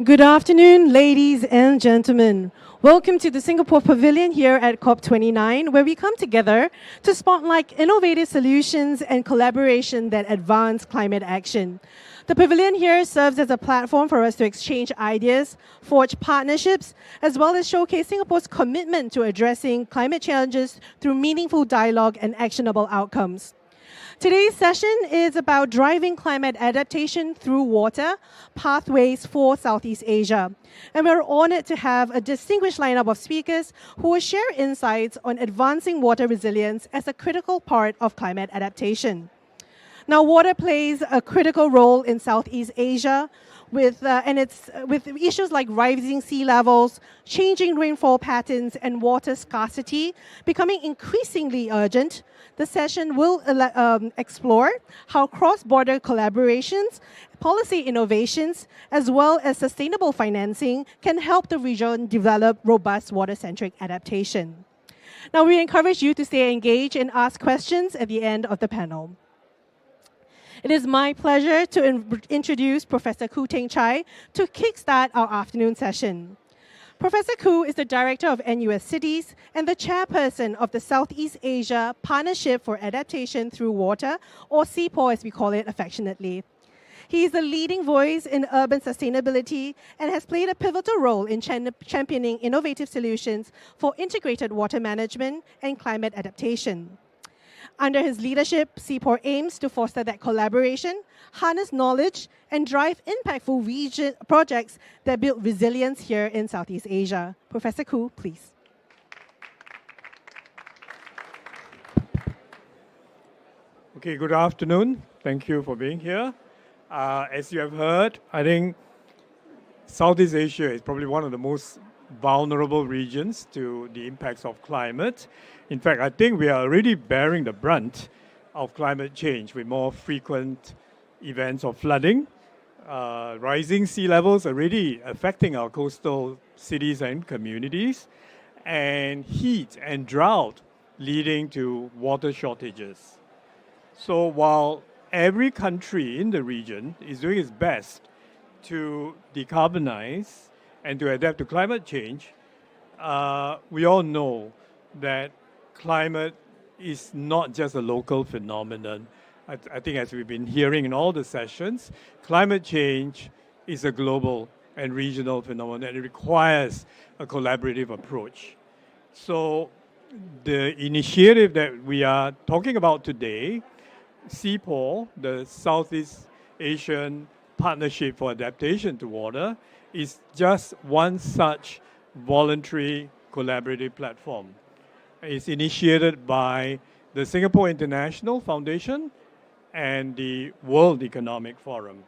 Good afternoon, ladies and gentlemen. Welcome to the Singapore Pavilion here at COP29, where we come together to spotlight innovative solutions and collaboration that advance climate action. The pavilion here serves as a platform for us to exchange ideas, forge partnerships, as well as showcase Singapore's commitment to addressing climate challenges through meaningful dialogue and actionable outcomes. Today's session is about driving climate adaptation through water, pathways for Southeast Asia. And we're honored to have a distinguished lineup of speakers who will share insights on advancing water resilience as a critical part of climate adaptation. Now, water plays a critical role in Southeast Asia with issues like rising sea levels, changing rainfall patterns, and water scarcity becoming increasingly urgent. The session will explore how cross-border collaborations, policy innovations, as well as sustainable financing can help the region develop robust water-centric adaptation. Now, we encourage you to stay engaged and ask questions at the end of the panel. It is my pleasure to introduce Professor Khoo Teng Chye to kickstart our afternoon session. Professor Khoo is the Director of NUS Cities and the Chairperson of the Southeast Asia Partnership for Adaptation Through Water, or CEPAW as we call it affectionately. He is a leading voice in urban sustainability and has played a pivotal role in championing innovative solutions for integrated water management and climate adaptation. Under his leadership, CEPAW aims to foster that collaboration, harness knowledge, and drive impactful projects that build resilience here in Southeast Asia. Professor Khoo, please. Okay, good afternoon. Thank you for being here. As you have heard, I think Southeast Asia is probably one of the most vulnerable regions to the impacts of climate. In fact, I think we are already bearing the brunt of climate change with more frequent events of flooding. Rising sea levels are already affecting our coastal cities and communities, and heat and drought leading to water shortages. So while every country in the region is doing its best to decarbonize and to adapt to climate change, we all know that climate is not just a local phenomenon. I think as we've been hearing in all the sessions, climate change is a global and regional phenomenon. It requires a collaborative approach. So the initiative that we are talking about today, CEPAW, the Southeast Asian Partnership for Adaptation to Water, is just one such voluntary collaborative platform. It's initiated by the Singapore International Foundation and the World Economic Forum.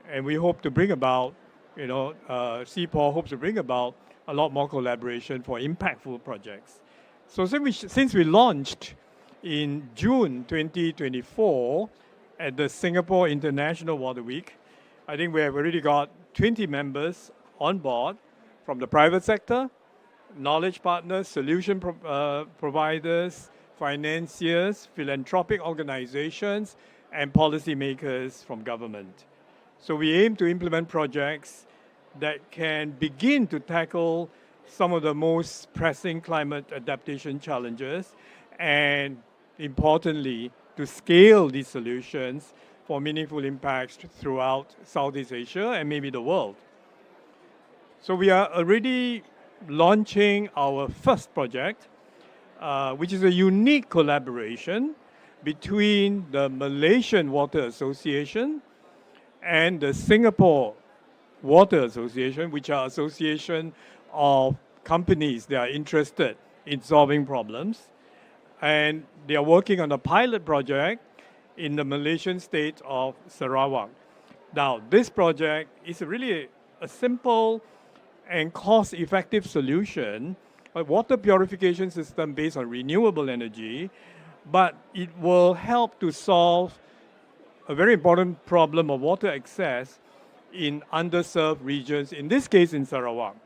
And we hope to bring about, CEPAW hopes to bring about a lot more collaboration for impactful projects. So since we launched in June 2024 at the Singapore International Water Week, I think we have already got 20 members on board from the private sector, knowledge partners, solution providers, financiers, philanthropic organizations, and policymakers from government. So we aim to implement projects that can begin to tackle some of the most pressing climate adaptation challenges, and importantly, to scale these solutions for meaningful impacts throughout Southeast Asia and maybe the world. So we are already launching our first project, which is a unique collaboration between the Malaysian Water Association and the Singapore Water Association, which are association of companies that are interested in solving problems. And they are working on a pilot project in the Malaysian state of Sarawak. Now, this project is really a simple and cost-effective solution, a water purification system based on renewable energy, but it will help to solve a very important problem of water access in underserved regions, in this case in Sarawak.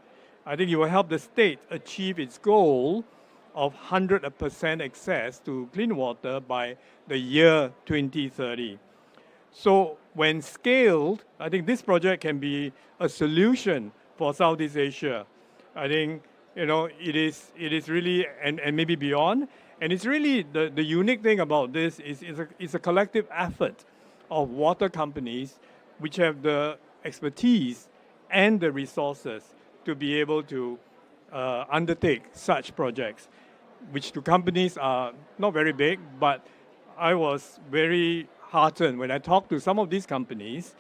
I think it will help the state achieve its goal of 100% access to clean water by the year 2030. So when scaled, I think this project can be a solution for Southeast Asia. I think it is really and maybe beyond. And it's really the unique thing about this is it's a collective effort of water companies which have the expertise and the resources to be able to undertake such projects, which to companies are not very big, but I was very heartened when I talked to some of these companies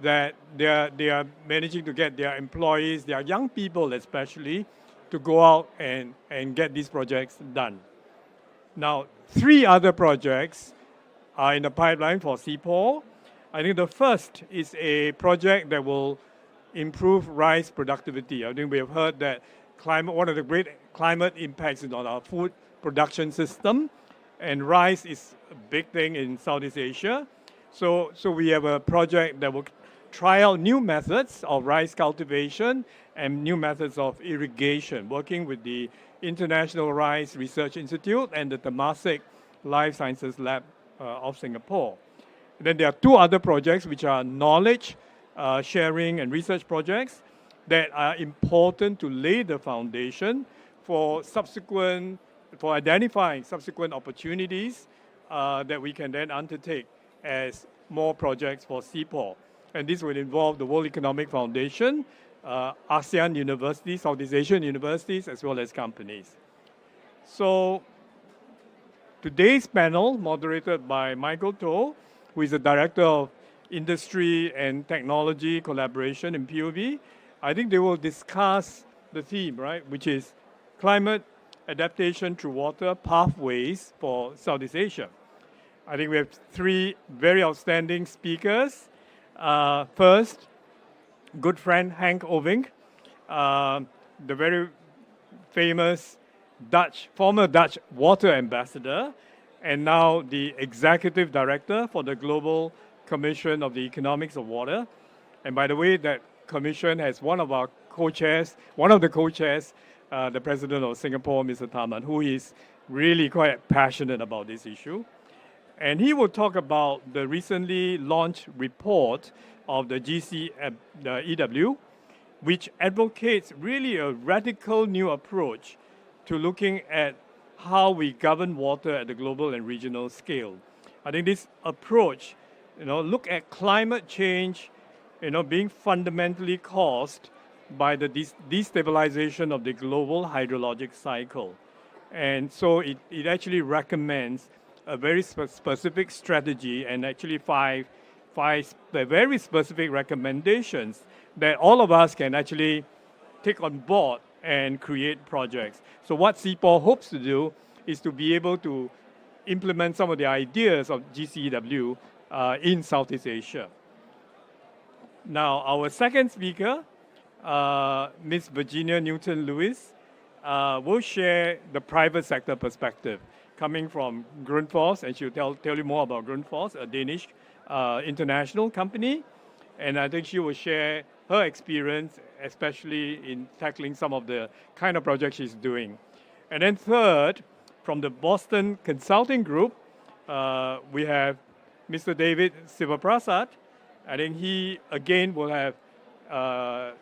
that they are managing to get their employees, their young people especially, to go out and get these projects done. Now, 3 other projects are in the pipeline for SEAPAW. I think the first is a project that will improve rice productivity. I think we have heard that one of the great climate impacts is on our food production system, and rice is a big thing in Southeast Asia. So we have a project that will try out new methods of rice cultivation and new methods of irrigation, working with the International Rice Research Institute and the Temasek Life Sciences Lab of Singapore. And then there are 2 other projects which are knowledge sharing and research projects that are important to lay the foundation for identifying subsequent opportunities that we can then undertake as more projects for SEAPAW. And this will involve the World Economic Foundation, ASEAN universities, Southeast Asian universities, as well as companies. So today's panel, moderated by Michael To, who is the Director of Industry and Technology Collaboration in POV, I think they will discuss the theme, right, which is climate adaptation through water pathways for Southeast Asia. I think we have 3 very outstanding speakers. First, good friend Henk Ovink, the very famous former Dutch water ambassador, and now the executive director for the Global Commission of the Economics of Water. And by the way, that commission has one of the co-chairs, the president of Singapore, Mr. Tharman, who is really quite passionate about this issue. And he will talk about the recently launched report of the EW, which advocates really a radical new approach to looking at how we govern water at the global and regional scale. I think this approach, look at climate change, being fundamentally caused by the destabilization of the global hydrologic cycle. And so it actually recommends a very specific strategy and actually five very specific recommendations that all of us can actually take on board and create projects. So what SEAPAW hopes to do is to be able to implement some of the ideas of GCEW in Southeast Asia. Now, our second speaker, Ms. Virginia Newton-Lewis, will share the private sector perspective coming from Grundfos, and she'll tell you more about Grundfos, a Danish international company. And I think she will share her experience, especially in tackling some of the kind of projects she's doing. And then third, from the Boston Consulting Group, we have Mr. David Sivaprasad. I think he, again, will have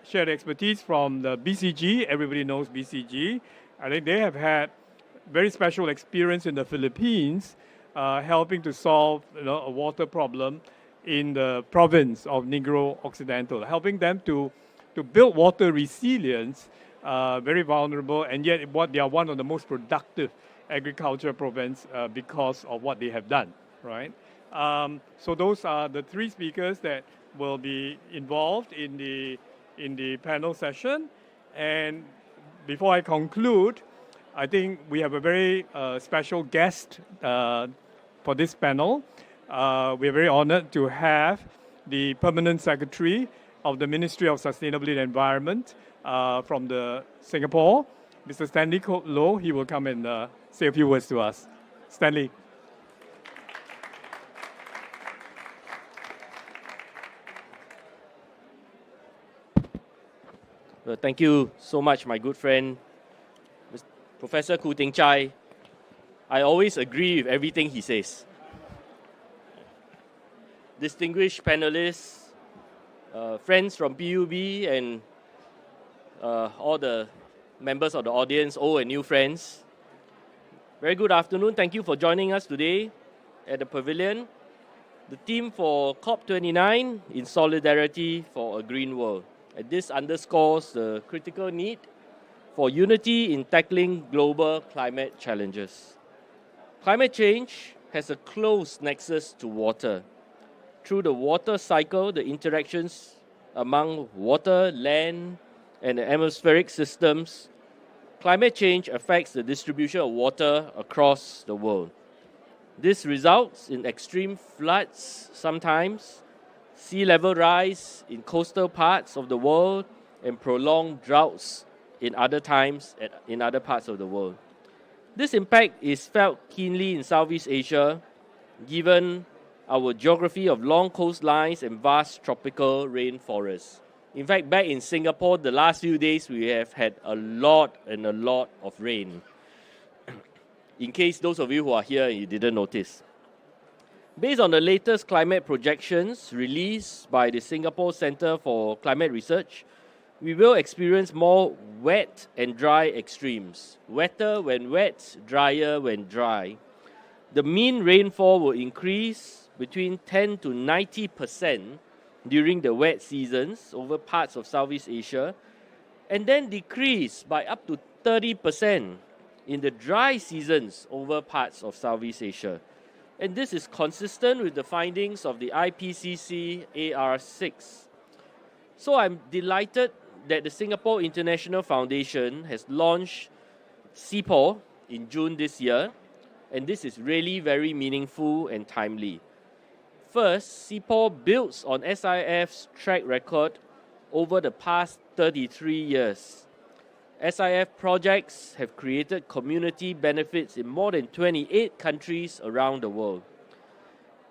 shared expertise from the BCG. Everybody knows BCG. I think they have had very special experience in the Philippines, helping to solve a water problem in the province of Negro Occidental, helping them to build water resilience, very vulnerable, and yet they are one of the most productive agriculture province because of what they have done, right? So those are the 3 speakers that will be involved in the panel session. And before I conclude, I think we have a very special guest for this panel. We are very honored to have the Permanent Secretary of the Ministry of Sustainability and Environment from Singapore, Mr. Stanley Loh. He will come and say a few words to us. Stanley. Well, thank you so much, my good friend, Professor Khoo Teng Chye. I always agree with everything he says. distinguished panelists, friends from PUB, and all the members of the audience, old and new friends. Very good afternoon. Thank you for joining us today at the Pavilion. The theme for COP29 in solidarity for a green world. And this underscores the critical need for unity in tackling global climate challenges. Climate change has a close nexus to water. Through the water cycle, the interactions among water, land, and the atmospheric systems, climate change affects the distribution of water across the world. This results in extreme floods sometimes, sea level rise in coastal parts of the world, and prolonged droughts in other times in other parts of the world. This impact is felt keenly in Southeast Asia, given our geography of long coastlines and vast tropical rainforests. In fact, back in Singapore, the last few days we have had a lot of rain. In case those of you who are here and you didn't notice. Based on the latest climate projections released by the Singapore Centre for Climate Research, we will experience more wet and dry extremes. Wetter when wet, drier when dry. The mean rainfall will increase between 10 to 90% during the wet seasons over parts of Southeast Asia, and then decrease by up to 30% in the dry seasons over parts of Southeast Asia. And this is consistent with the findings of the IPCC AR6. So I'm delighted that the Singapore International Foundation has launched SEAPAW in June this year, and this is really very meaningful and timely. First, SEAPAW builds on SIF's track record over the past 33 years. SIF projects have created community benefits in more than 28 countries around the world.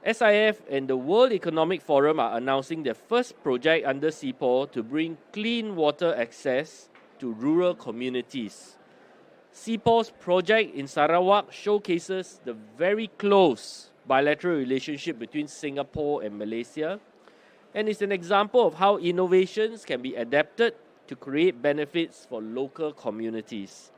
SIF and the World Economic Forum are announcing their first project under SEAPAW to bring clean water access to rural communities. SEAPAW's project in Sarawak showcases the very close bilateral relationship between Singapore and Malaysia, and is an example of how innovations can be adapted to create benefits for local communities.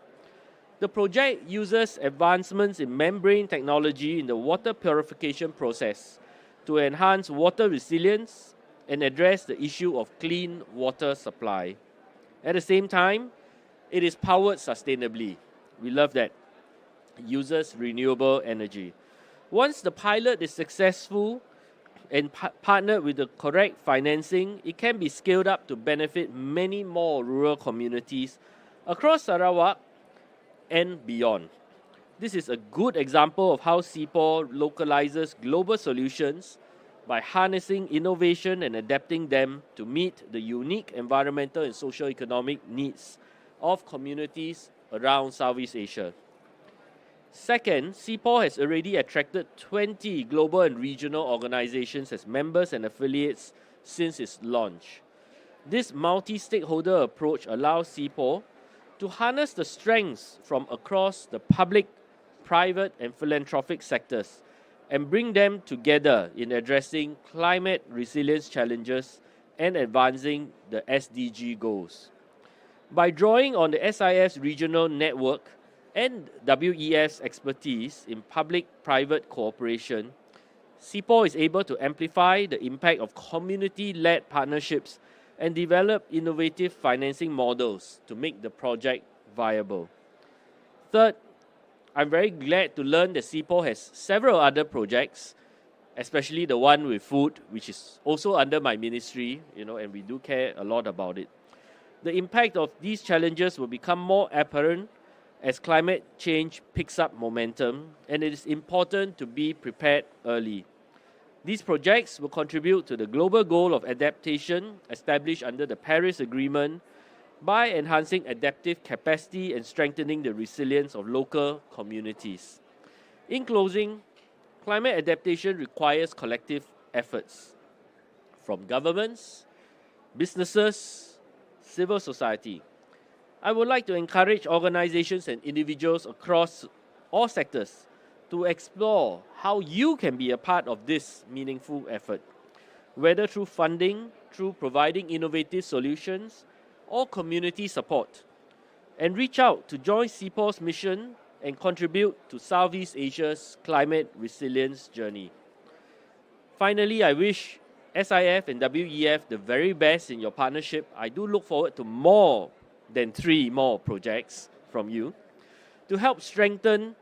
The project uses advancements in membrane technology in the water purification process to enhance water resilience and address the issue of clean water supply. At the same time, it is powered sustainably. We love that. It uses renewable energy. Once the pilot is successful and partnered with the correct financing, it can be scaled up to benefit many more rural communities across Sarawak and beyond. This is a good example of how SEAPAW localizes global solutions by harnessing innovation and adapting them to meet the unique environmental and socio-economic needs of communities around Southeast Asia. Second, SEAPAW has already attracted 20 global and regional organizations as members and affiliates since its launch. This multi-stakeholder approach allows SEAPAW to harness the strengths from across the public, private, and philanthropic sectors and bring them together in addressing climate resilience challenges and advancing the SDG goals. By drawing on the SIF's regional network and WEF's expertise in public-private cooperation, SEAPAW is able to amplify the impact of community-led partnerships and develop innovative financing models to make the project viable. Third, I'm very glad to learn that SEAPAW has several other projects, especially the one with food, which is also under my ministry, and we do care a lot about it. The impact of these challenges will become more apparent as climate change picks up momentum, and it is important to be prepared early. These projects will contribute to the global goal of adaptation established under the Paris Agreement by enhancing adaptive capacity and strengthening the resilience of local communities. In closing, climate adaptation requires collective efforts from governments, businesses, civil society. I would like to encourage organizations and individuals across all sectors to explore how you can be a part of this meaningful effort. whether through funding, through providing innovative solutions, or community support, and reach out to join SEAPAW's mission and contribute to Southeast Asia's climate resilience journey. Finally, I wish SIF and WEF the very best in your partnership. I do look forward to more than 3 more projects from you to help strengthen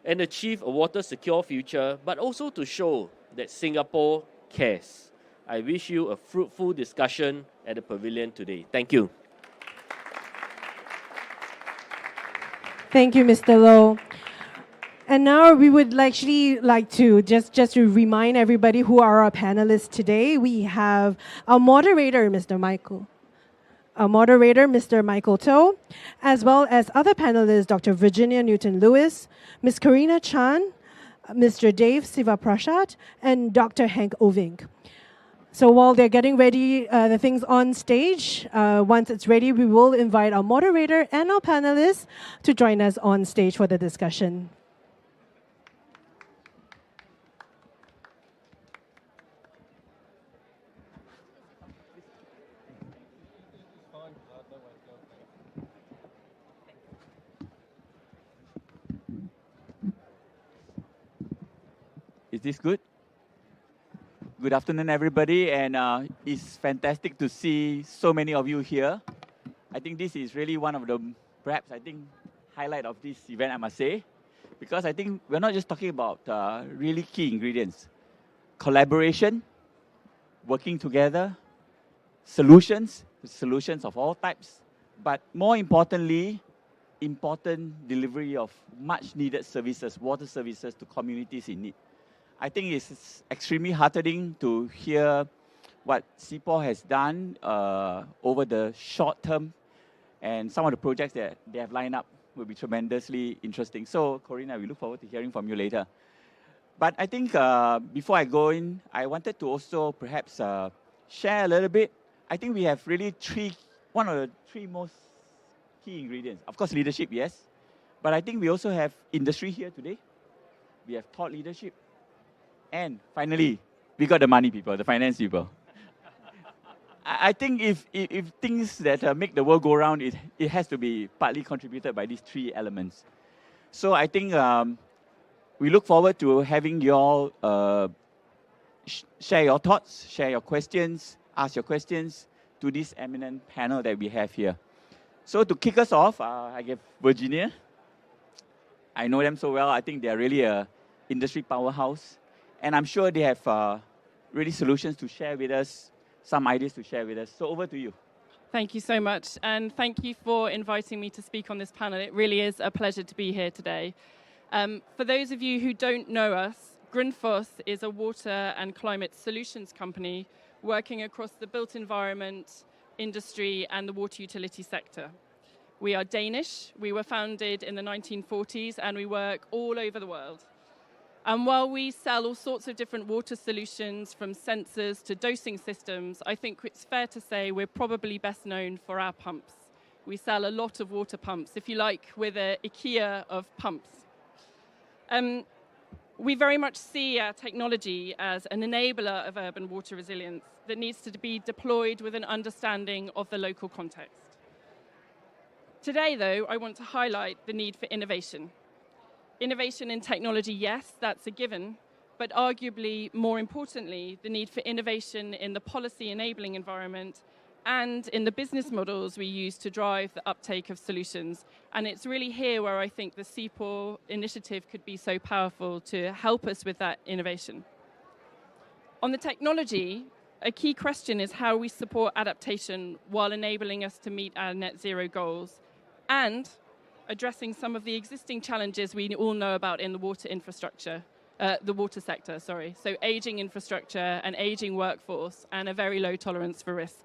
and achieve a water-secure future, but also to show that Singapore cares. I wish you a fruitful discussion at the pavilion today. Thank you. Thank you, Mr. Loh. And now we would actually like to just to remind everybody who are our panelists today. We have our moderator, Mr. Michael. Our moderator, Mr. Michael To, as well as other panelists, Dr. Virginia Newton-Lewis, Ms. Karina Chan, Mr. Dave Sivaprasad, and Dr. Hank Ovink. So while they're getting ready, the things on stage, once it's ready, we will invite our moderator and our panelists to join us on stage for the discussion. Is this good? Good afternoon, everybody, and it's fantastic to see so many of you here. I think this is really one of the, perhaps, highlight of this event, I must say, because I think we're not just talking about really key ingredients. Collaboration, working together, solutions of all types, but more importantly, important delivery of much needed services, water services to communities in need. I think it's extremely heartening to hear what SEAPAW has done over the short term, and some of the projects that they have lined up will be tremendously interesting. So, Corina, we look forward to hearing from you later. But I think before I go in, I wanted to also perhaps share a little bit. I think we have really one of the 3 most key ingredients. Of course, leadership, yes. But I think we also have industry here today. We have thought leadership. And finally, we got the money people, the finance people. I think if things that make the world go round, it has to be partly contributed by these 3 elements. So I think we look forward to having you all share your thoughts, share your questions, ask your questions to this eminent panel that we have here. So to kick us off, I give Virginia. I know them so well. I think they're really an industry powerhouse. And I'm sure they have really solutions to share with us, some ideas to share with us. So over to you. Thank you so much. And thank you for inviting me to speak on this panel. It really is a pleasure to be here today. For those of you who don't know us, Grundfos is a water and climate solutions company working across the built environment, industry, and the water utility sector. We are Danish. We were founded in the 1940s, and we work all over the world. And while we sell all sorts of different water solutions, from sensors to dosing systems, I think it's fair to say we're probably best known for our pumps. We sell a lot of water pumps. If you like, we're the IKEA of pumps. We very much see our technology as an enabler of urban water resilience that needs to be deployed with an understanding of the local context. Today, though, I want to highlight the need for innovation. Innovation in technology, yes, that's a given, but arguably, more importantly, the need for innovation in the policy enabling environment and in the business models we use to drive the uptake of solutions. And it's really here where I think the SEAPAW initiative could be so powerful to help us with that innovation. On the technology, a key question is how we support adaptation while enabling us to meet our net zero goals and addressing some of the existing challenges we all know about in the water infrastructure, the water sector, sorry. So aging infrastructure, an aging workforce, and a very low tolerance for risk.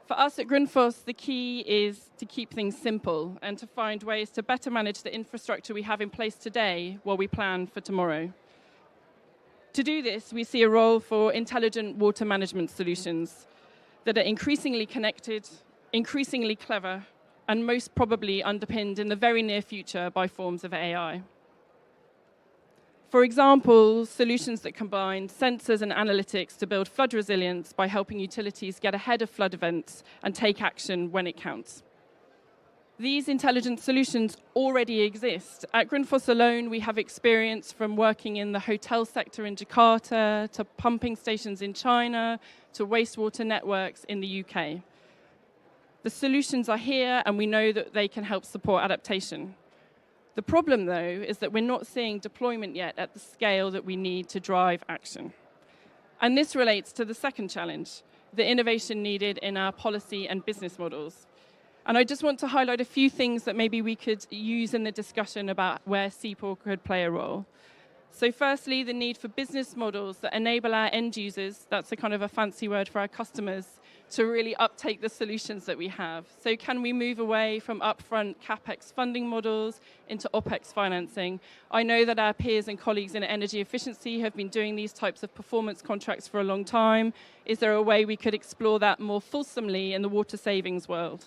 For us at Grundfos, the key is to keep things simple and to find ways to better manage the infrastructure we have in place today while we plan for tomorrow. To do this, we see a role for intelligent water management solutions that are increasingly connected, increasingly clever, and most probably underpinned in the very near future by forms of AI. For example, solutions that combine sensors and analytics to build flood resilience by helping utilities get ahead of flood events and take action when it counts. These intelligent solutions already exist. At Grundfos alone, we have experience from working in the hotel sector in Jakarta, to pumping stations in China, to wastewater networks in the UK. The solutions are here, and we know that they can help support adaptation. The problem, though, is that we're not seeing deployment yet at the scale that we need to drive action. And this relates to the second challenge, the innovation needed in our policy and business models. And I just want to highlight a few things that maybe we could use in the discussion about where SEAPAW could play a role. So firstly, the need for business models that enable our end users, that's a kind of a fancy word for our customers, to really uptake the solutions that we have. So can we move away from upfront CapEx funding models into OpEx financing? I know that our peers and colleagues in energy efficiency have been doing these types of performance contracts for a long time. Is there a way we could explore that more fulsomely in the water savings world?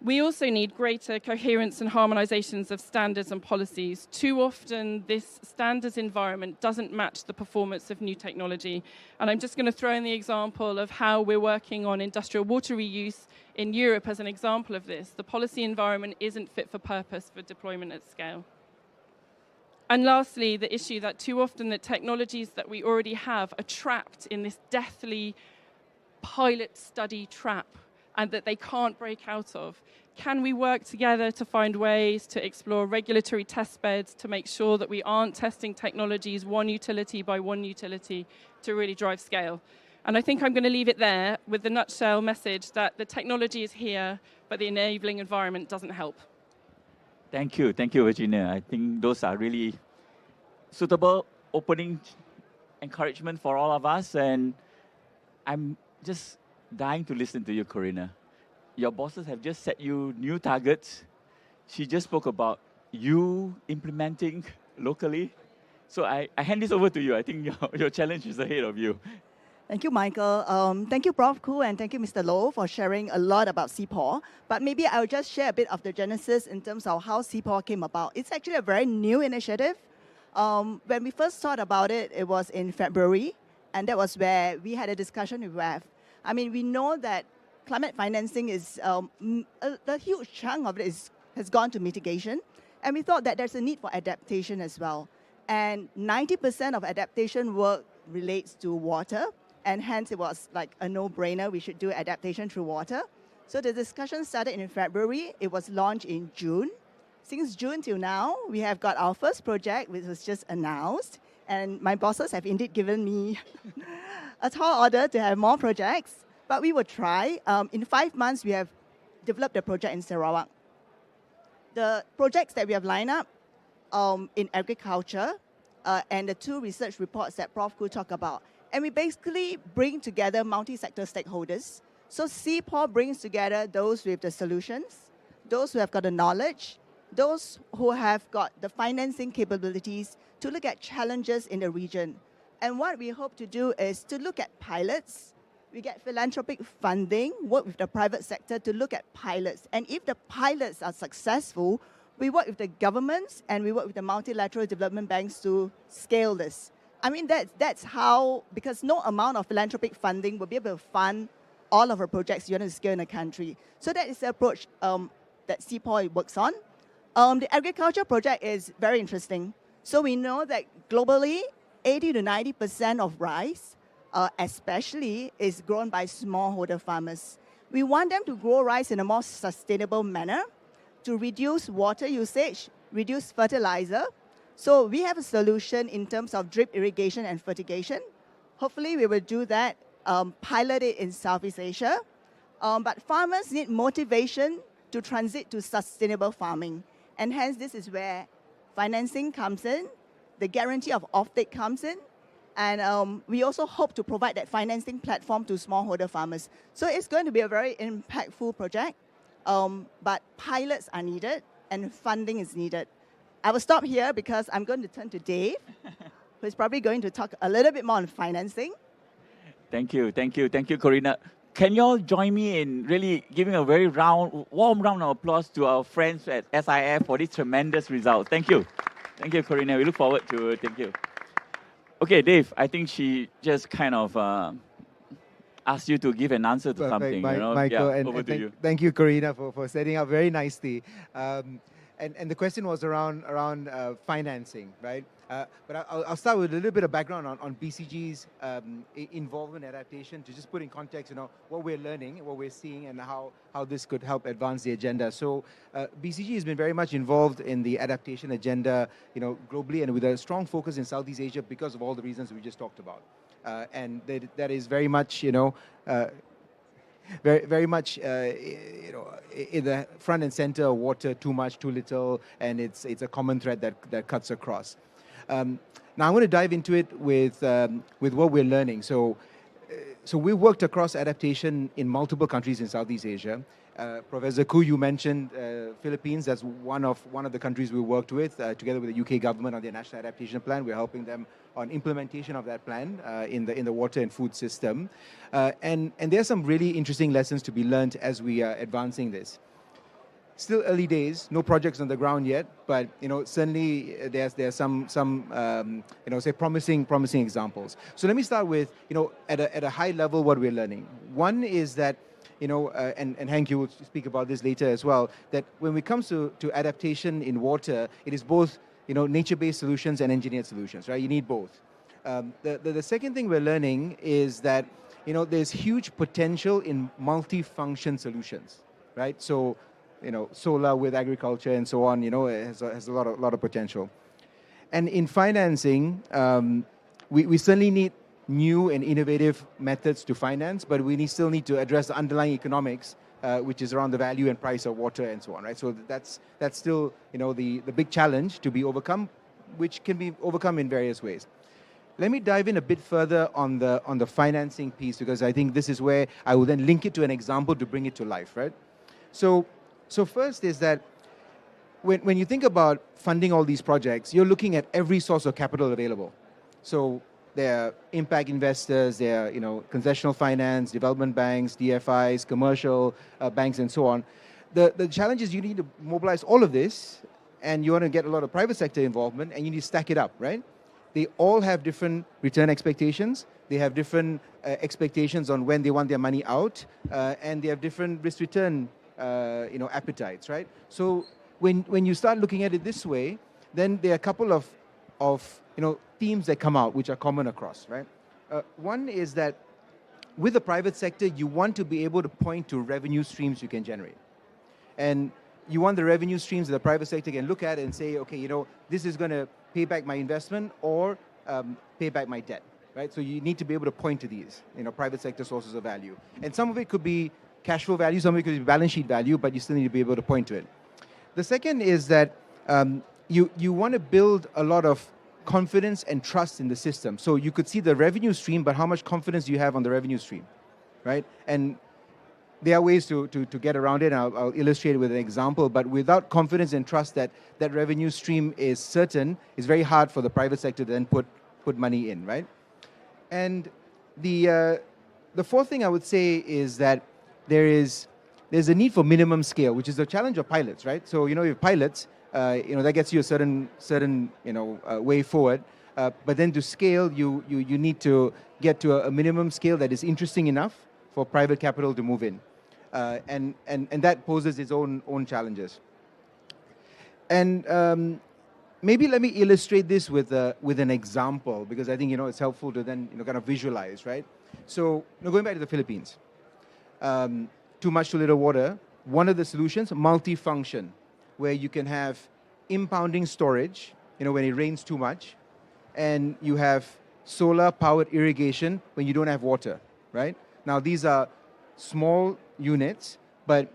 We also need greater coherence and harmonizations of standards and policies. Too often, this standards environment doesn't match the performance of new technology. And I'm just going to throw in the example of how we're working on industrial water reuse in Europe as an example of this. The policy environment isn't fit for purpose for deployment at scale. And lastly, the issue that too often the technologies that we already have are trapped in this deathly pilot study trap, and that they can't break out of. Can we work together to find ways to explore regulatory test beds to make sure that we aren't testing technologies one utility by one utility to really drive scale? And I think I'm going to leave it there with the nutshell message that the technology is here, but the enabling environment doesn't help. Thank you, Virginia. I think those are really suitable opening encouragement for all of us, and I'm just dying to listen to you, Corinna. Your bosses have just set you new targets. She just spoke about you implementing locally. So I hand this over to you. I think your challenge is ahead of you. Thank you, Michael. Thank you, Prof. Khoo, and thank you, Mr. Loh, for sharing a lot about SEAPAW. But maybe I'll just share a bit of the genesis in terms of how SEAPAW came about. It's actually a very new initiative. When we first thought about it, it was in February, and that was where we had a discussion with WEF. I mean, we know that climate financing is, a huge chunk of it has gone to mitigation. And we thought that there's a need for adaptation as well. And 90% of adaptation work relates to water. And hence, it was like a no-brainer. We should do adaptation through water. So the discussion started in February. It was launched in June. Since June till now, we have got our first project, which was just announced. And my bosses have indeed given me a tall order to have more projects, but we will try. In 5 months, we have developed a project in Sarawak. The projects that we have lined up in agriculture and the 2 research reports that Prof. Khoo talked about. And we basically bring together multi-sector stakeholders. So SEAPAW brings together those with the solutions, those who have got the knowledge, those who have got the financing capabilities to look at challenges in the region. And what we hope to do is to look at pilots. We get philanthropic funding, work with the private sector to look at pilots. And if the pilots are successful, we work with the governments and we work with the multilateral development banks to scale this. I mean, that's how, because no amount of philanthropic funding will be able to fund all of our projects you want to scale in the country. So that is the approach that SEAPAW works on. The agriculture project is very interesting. So we know that globally, 80 to 90% of rice, especially, is grown by smallholder farmers. We want them to grow rice in a more sustainable manner to reduce water usage, reduce fertilizer. So we have a solution in terms of drip irrigation and fertigation. Hopefully, we will do that, pilot it in Southeast Asia. But farmers need motivation to transit to sustainable farming. And hence, this is where financing comes in, the guarantee of offtake comes in, and we also hope to provide that financing platform to smallholder farmers. So it's going to be a very impactful project, but pilots are needed and funding is needed. I will stop here because I'm going to turn to Dave, who is probably going to talk a little bit more on financing. Thank you, Corinna. Can you all join me in really giving a very warm round of applause to our friends at SIF for these tremendous results? Thank you. Thank you, Corina. We look forward to it. Thank you. Okay, Dave, I think she just kind of asked you to give an answer to something. Michael, over to you. Thank you, Corina, for setting up very nicely. And the question was around financing, right? But I'll start with a little bit of background on BCG's involvement in adaptation to just put in context, what we're learning, what we're seeing, and how this could help advance the agenda. So BCG has been very much involved in the adaptation agenda, globally, and with a strong focus in Southeast Asia because of all the reasons we just talked about. And that is very much, very much, in the front and center of water, too much, too little, and it's a common thread that cuts across. Now I'm going to dive into it with what we're learning. So we worked across adaptation in multiple countries in Southeast Asia. Professor Khoo, you mentioned Philippines. That's one of the countries we worked with, together with the UK government on their national adaptation plan. We're helping them on implementation of that plan in the water and food system. And there are some really interesting lessons to be learned as we are advancing this. Still early days, no projects on the ground yet, but certainly there's some say promising examples. So let me start with at a high level what we're learning. One is that and Hank, you will speak about this later as well, that when it comes to adaptation in water, it is both nature-based solutions and engineered solutions, right? You need both. The second thing we're learning is that there's huge potential in multi-function solutions, right? So solar with agriculture and so on, it has a lot of potential. And in financing, we certainly need new and innovative methods to finance, but we still need to address the underlying economics, which is around the value and price of water and so on, right? So that's still the big challenge to be overcome, which can be overcome in various ways. Let me dive in a bit further on the financing piece, because I think this is where I will then link it to an example to bring it to life, right? So first is that when you think about funding all these projects, you're looking at every source of capital available. So there are impact investors, there are concessional finance, development banks, DFIs, commercial banks, and so on. The challenge is you need to mobilize all of this, and you want to get a lot of private sector involvement, and you need to stack it up, right? They all have different return expectations. They have different expectations on when they want their money out, and they have different risk-return appetites, right? So when you start looking at it this way, then there are a couple of themes that come out which are common across, right? One is that with the private sector, you want to be able to point to revenue streams you can generate. And you want the revenue streams that the private sector can look at and say, okay, this is going to pay back my investment or pay back my debt, right? So you need to be able to point to these, private sector sources of value. And some of it could be cash flow value, some of it could be balance sheet value, but you still need to be able to point to it. The second is that you want to build a lot of confidence and trust in the system. So you could see the revenue stream, but how much confidence do you have on the revenue stream, right? And there are ways to get around it, and I'll illustrate it with an example, but without confidence and trust that revenue stream is certain, it's very hard for the private sector to then put money in, right? And the fourth thing I would say is that there's a need for minimum scale, which is the challenge of pilots, right? So, you have pilots, that gets you a certain way forward. But then to scale, you need to get to a minimum scale that is interesting enough for private capital to move in, and that poses its own challenges. And maybe let me illustrate this with an example, because I think it's helpful to then kind of visualize, right? So going back to the Philippines, too much, too little water. One of the solutions, multifunction, where you can have impounding storage, when it rains too much, and you have solar-powered irrigation when you don't have water, right? Now, these are small units, but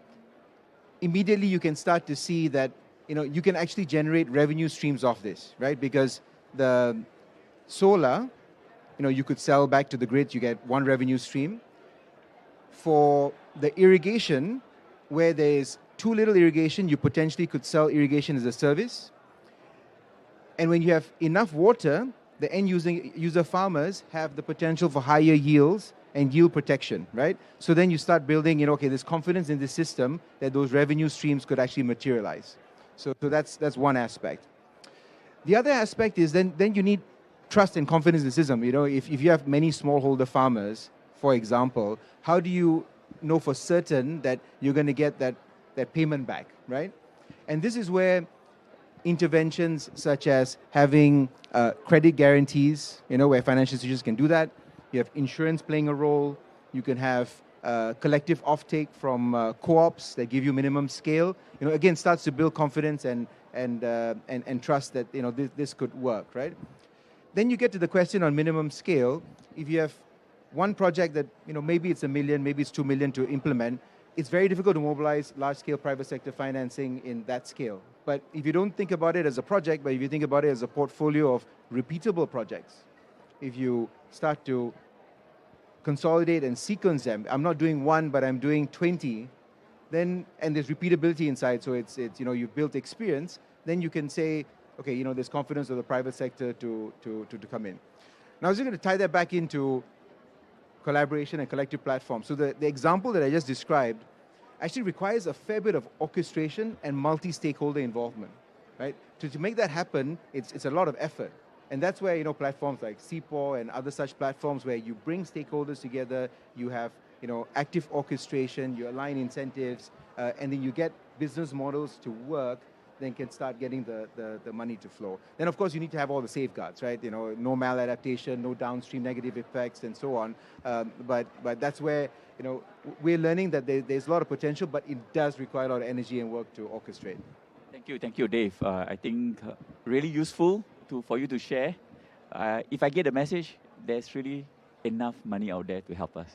immediately you can start to see that, you can actually generate revenue streams off this, right? Because the solar, you could sell back to the grid, you get one revenue stream. For the irrigation, where there's too little irrigation, you potentially could sell irrigation as a service. And when you have enough water, the end user farmers have the potential for higher yields and yield protection, right? So then you start building, okay, there's confidence in the system that those revenue streams could actually materialize. So that's one aspect. The other aspect is then you need trust and confidence in the system. You know, if you have many smallholder farmers, for example, how do you know for certain that you're going to get that payment back, right? And this is where interventions such as having credit guarantees, you know, where financial institutions can do that. You have insurance playing a role. You can have collective offtake from co-ops that give you minimum scale. You know, again, starts to build confidence and trust that, you know, this could work, right? Then you get to the question on minimum scale. If you have one project that, you know, maybe it's $1 million, maybe it's $2 million to implement, it's very difficult to mobilize large-scale private sector financing in that scale. But if you don't think about it as a project, but if you think about it as a portfolio of repeatable projects, if you start to consolidate and sequence them, I'm not doing one, but I'm doing 20, then, and there's repeatability inside, so it's you know, you've built experience, then you can say, okay, you know, there's confidence of the private sector to come in. Now, I was going to tie that back into collaboration and collective platforms. So the example that I just described actually requires a fair bit of orchestration and multi-stakeholder involvement, right? To make that happen, it's a lot of effort. And that's where, you know, platforms like SEAPAW and other such platforms where you bring stakeholders together, you have, you know, active orchestration, you align incentives, and then you get business models to work, then can start getting the money to flow. Then, of course, you need to have all the safeguards, right? You know, no maladaptation, no downstream negative effects, and so on. But that's where, you know, we're learning that there's a lot of potential, but it does require a lot of energy and work to orchestrate. Thank you, Dave. I think really useful for you to share. If I get the message, there's really enough money out there to help us.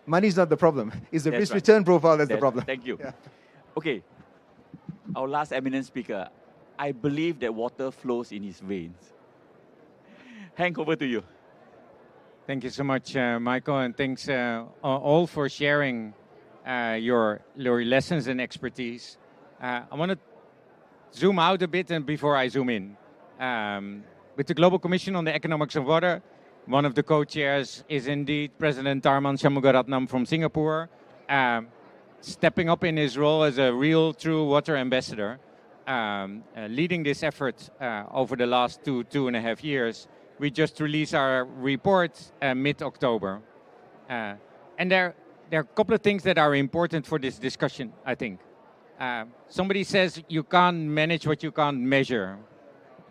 Money's not the problem. It's the That's risk-return profile that's the problem. Thank you. Yeah. Okay, our last eminent speaker. I believe that water flows in his veins. Hank, over to you. Thank you so much, Michael, and thanks all for sharing your lessons and expertise. I want to zoom out a bit and before I zoom in. With the Global Commission on the Economics of Water, one of the co-chairs is indeed President Tharman Shanmugaratnam from Singapore, stepping up in his role as a real, true water ambassador, leading this effort over the last 2.5 years. We just released our report mid-October. And there are a couple of things that are important for this discussion, I think. Somebody says you can't manage what you can't measure.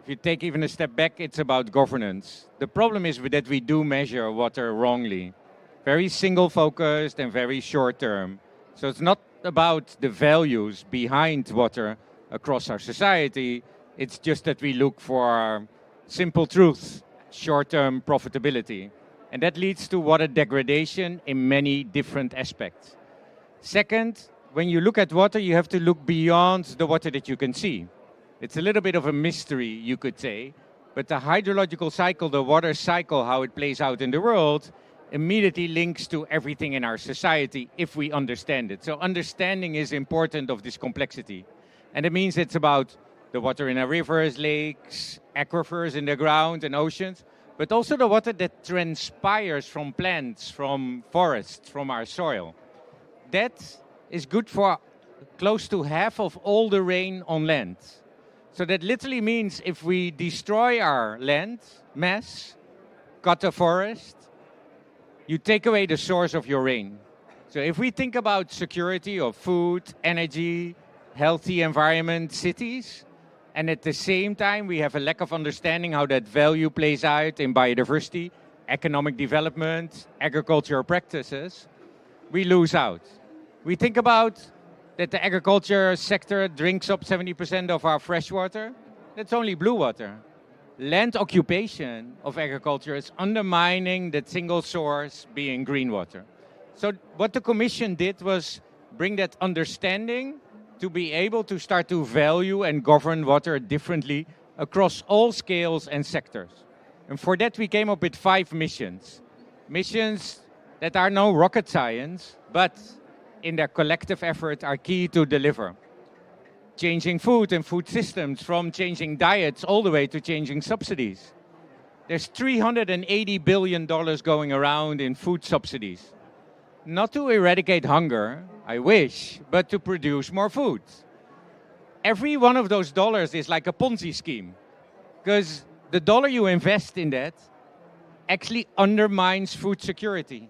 If you take even a step back, it's about governance. The problem is that we do measure water wrongly. Very single-focused and very short-term. So it's not about the values behind water across our society. It's just that we look for simple truths, short-term profitability. And that leads to water degradation in many different aspects. Second, when you look at water, you have to look beyond the water that you can see. It's a little bit of a mystery, you could say, but the hydrological cycle, the water cycle, how it plays out in the world, immediately links to everything in our society if we understand it. So understanding is important of this complexity. And it means it's about the water in our rivers, lakes, aquifers in the ground and oceans, but also the water that transpires from plants, from forests, from our soil. That is good for close to half of all the rain on land. So that literally means if we destroy our land mass, cut a forest, you take away the source of your rain. So if we think about security of food, energy, healthy environment, cities, and at the same time we have a lack of understanding how that value plays out in biodiversity, economic development, agricultural practices, we lose out. We think about that the agriculture sector drinks up 70% of our fresh water. That's only blue water. Land occupation of agriculture is undermining that single source being green water. So what the Commission did was bring that understanding to be able to start to value and govern water differently across all scales and sectors. And for that we came up with 5 missions. Missions that are no rocket science, but in their collective effort are key to deliver. Changing food and food systems, from changing diets all the way to changing subsidies. There's $380 billion going around in food subsidies. Not to eradicate hunger, I wish, but to produce more food. every one of those dollars is like a Ponzi scheme, because the dollar you invest in that actually undermines food security,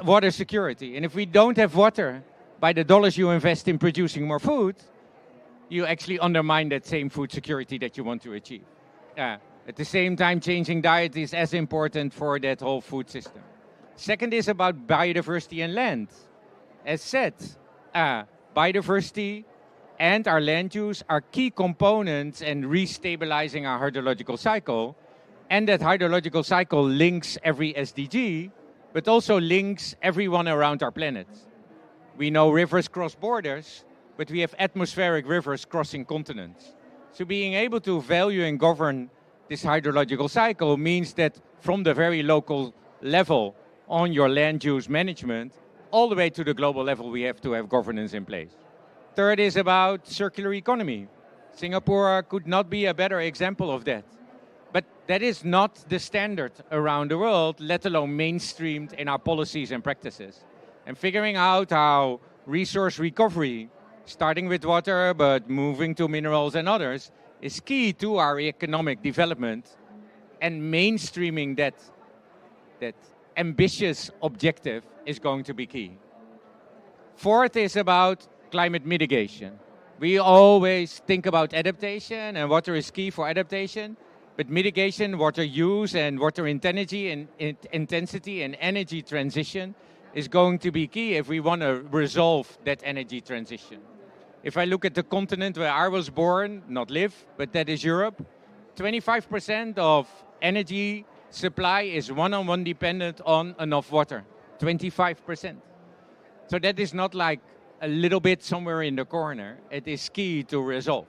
water security. And if we don't have water, by the dollars you invest in producing more food, you actually undermine that same food security that you want to achieve. At the same time, changing diet is as important for that whole food system. Second is about biodiversity and land. As said, biodiversity and our land use are key components in restabilizing our hydrological cycle. And that hydrological cycle links every SDG, but also links everyone around our planet. We know rivers cross borders, but we have atmospheric rivers crossing continents. So being able to value and govern this hydrological cycle means that from the very local level on your land use management, all the way to the global level, we have to have governance in place. Third is about circular economy. Singapore could not be a better example of that. But that is not the standard around the world, let alone mainstreamed in our policies and practices. And figuring out how resource recovery, starting with water but moving to minerals and others, is key to our economic development, and mainstreaming that ambitious objective is going to be key. Fourth is about climate mitigation. We always think about adaptation, and water is key for adaptation, but mitigation, water use and water intensity and energy transition is going to be key if we want to resolve that energy transition. If I look at the continent where I was born, not live, but that is Europe, 25% of energy supply is one-on-one dependent on enough water. 25%. So that is not like a little bit somewhere in the corner. It is key to resolve.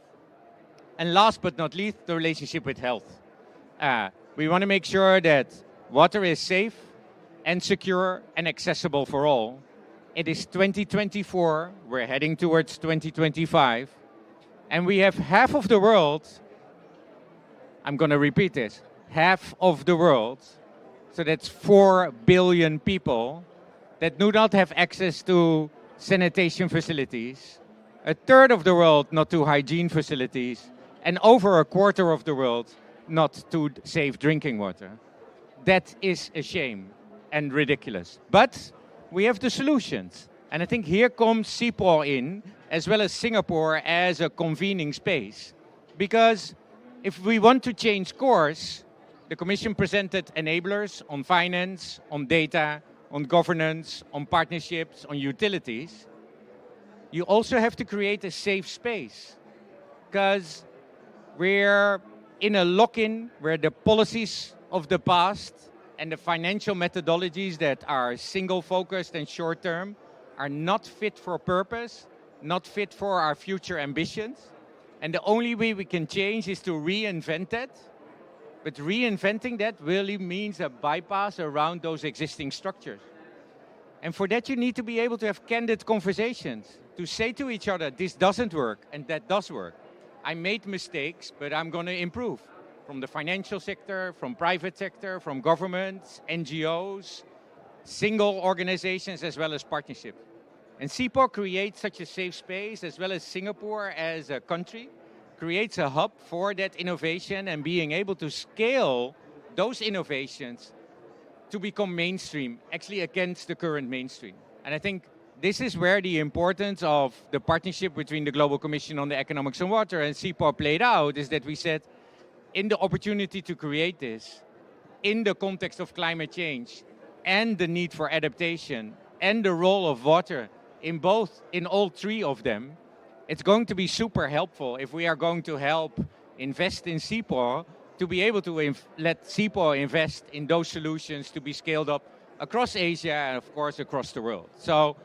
And last but not least, the relationship with health. We want to make sure that water is safe and secure and accessible for all. It is 2024, we're heading towards 2025, and we have half of the world, I'm going to repeat this, half of the world, so that's 4 billion people, that do not have access to sanitation facilities, a third of the world not to hygiene facilities, and over a quarter of the world not to safe drinking water. That is a shame and ridiculous. But we have the solutions. And I think here comes SEAPAW in, as well as Singapore as a convening space. Because if we want to change course, the Commission presented enablers on finance, on data, on governance, on partnerships, on utilities. You also have to create a safe space. Because we're in a lock-in where the policies of the past and the financial methodologies that are single-focused and short-term are not fit for purpose, not fit for our future ambitions. And the only way we can change is to reinvent that. But reinventing that really means a bypass around those existing structures. And for that, you need to be able to have candid conversations, to say to each other, this doesn't work and that does work. I made mistakes, but I'm going to improve. From the financial sector, from private sector, from governments, NGOs, single organizations, as well as partnerships. And SEAPAW creates such a safe space, as well as Singapore as a country, creates a hub for that innovation and being able to scale those innovations to become mainstream, actually against the current mainstream. And I think this is where the importance of the partnership between the Global Commission on the Economics and Water and SEAPAW played out, is that we said, in the opportunity to create this, in the context of climate change and the need for adaptation and the role of water in all three of them, it's going to be super helpful if we are going to help invest in SEAPAW to be able to let SEAPAW invest in those solutions to be scaled up across Asia and of course across the world. So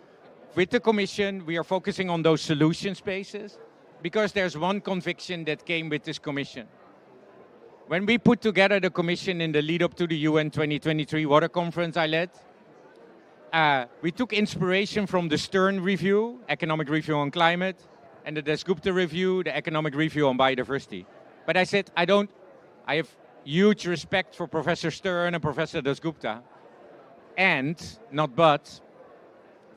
with the Commission, we are focusing on those solution spaces because there's one conviction that came with this Commission. When we put together the Commission in the lead up to the UN 2023 Water Conference I led, we took inspiration from the Stern Review, Economic Review on Climate, and the Dasgupta Review, the Economic Review on Biodiversity. But I said, I have huge respect for Professor Stern and Professor Dasgupta, and, not but,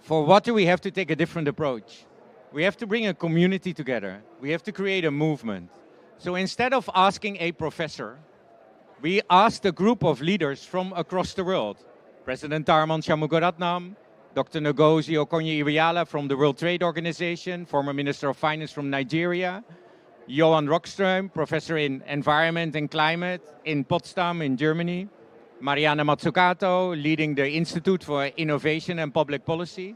for water we have to take a different approach. We have to bring a community together. We have to create a movement. So instead of asking a professor, we asked a group of leaders from across the world. President Tharman Shanmugaratnam, Dr. Ngozi Okonjo-Iweala from the World Trade Organization, former Minister of Finance from Nigeria, Johan Rockström, Professor in Environment and Climate in Potsdam in Germany, Mariana Mazzucato, leading the Institute for Innovation and Public Policy,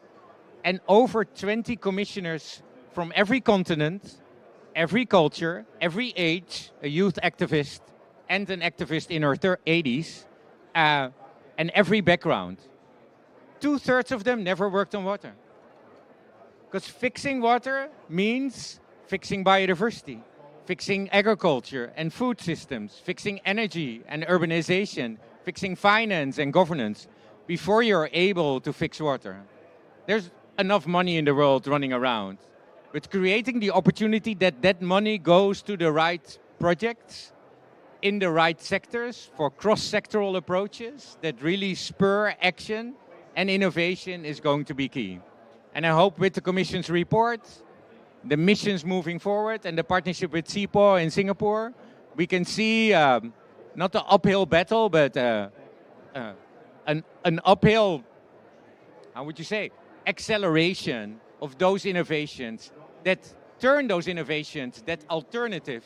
and over 20 commissioners from every continent, every culture, every age, a youth activist and an activist in her 80s, and every background. 2/3 of them never worked on water. Because fixing water means fixing biodiversity, fixing agriculture and food systems, fixing energy and urbanization, fixing finance and governance before you're able to fix water. There's enough money in the world running around, but creating the opportunity that that money goes to the right projects in the right sectors for cross-sectoral approaches that really spur action and innovation is going to be key. And I hope with the Commission's report, the missions moving forward and the partnership with SEAPAW in Singapore, we can see not an uphill battle, but an uphill, how would you say, acceleration of those innovations that turn those innovations, that alternative,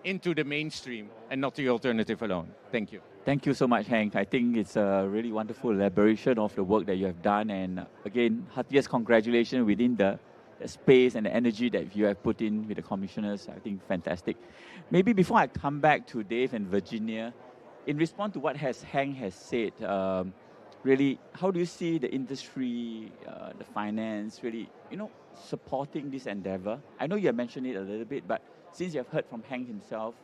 into the mainstream and not the alternative alone. Thank you. Thank you so much, Hank. I think it's a really wonderful elaboration of the work that you have done. And again, heartiest congratulations within the space and the energy that you have put in with the commissioners. I think fantastic. Maybe before I come back to Dave and Virginia, in response to what Hank has said, really, how do you see the industry, the finance, really, supporting this endeavor? I know you have mentioned it a little bit, but since you have heard from Hank himself